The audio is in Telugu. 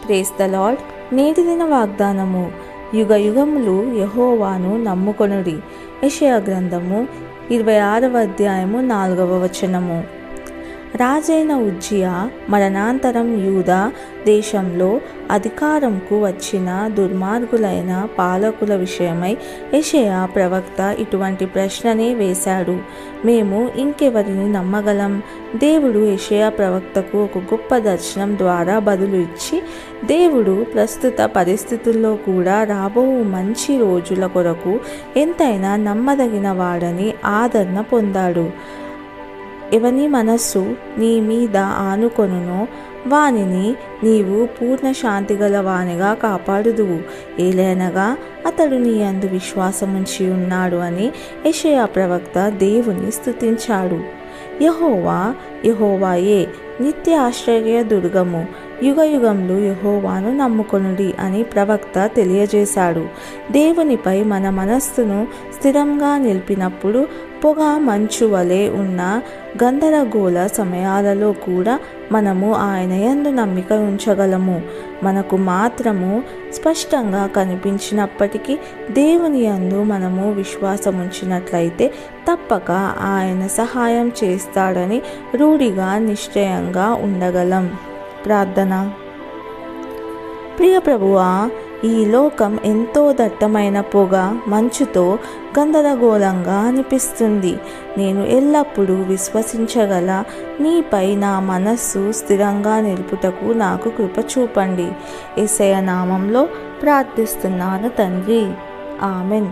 Praise the lord. నేటి దిన వాగ్దానము. యుగ యుగములు యెహోవాను నమ్ముకొనుడి. యెషయా గ్రంథము 26వ అధ్యాయము 4వ వచనము. రాజైన ఉజ్జియా మరణాంతరం యూదా దేశంలో అధికారంకు వచ్చిన దుర్మార్గులైన పాలకుల విషయమై యెషయా ప్రవక్త ఇటువంటి ప్రశ్ననే వేశాడు. మేము ఇంకెవరిని నమ్మగలం? దేవుడు యెషయా ప్రవక్తకు ఒక గొప్ప దర్శనం ద్వారా బదులు ఇచ్చి, దేవుడు ప్రస్తుత పరిస్థితుల్లో కూడా రాబో మంచి రోజుల కొరకు ఎంతైనా నమ్మదగిన వాడని ఆదరణ పొందాడు. ఎవని మనస్సు నీ మీద ఆనుకొనునో వానిని నీవు పూర్ణ శాంతి గల వానిగా కాపాడుదువు. ఏలైనగా అతడు నీ యందు విశ్వాసముంచి ఉన్నాడు అని యెషయా ప్రవక్త దేవుని స్తుతించాడు. యెహోవాయే నిత్య ఆశ్చర్య దుర్గము. యుగ యుగంలో యెహోవాను నమ్ముకొనుడి అని ప్రవక్త తెలియజేశాడు. దేవునిపై మన మనస్సును స్థిరంగా నిలిపినప్పుడు పొగ మంచు వలె ఉన్న గందరగోళ సమయాలలో కూడా మనము ఆయన యందు నమ్మిక ఉంచగలము. మనకు మాత్రము స్పష్టంగా కనిపించినప్పటికీ దేవుని యందు మనము విశ్వాసముంచినట్లయితే తప్పక ఆయన సహాయం చేస్తాడని రూఢిగా నిశ్చయంగా ఉండగలం. ప్రార్థన. ప్రియ ప్రభువా, ఈ లోకం ఎంతో దట్టమైన పొగ మంచుతో గందరగోళంగా అనిపిస్తుంది. నేను ఎల్లప్పుడూ విశ్వసించగల నీపై నా మనస్సు స్థిరంగా నిలుపుటకు నాకు కృప చూపండి. యేసయ్య నామంలో ప్రార్థిస్తున్నాను తండ్రి. ఆమెన్.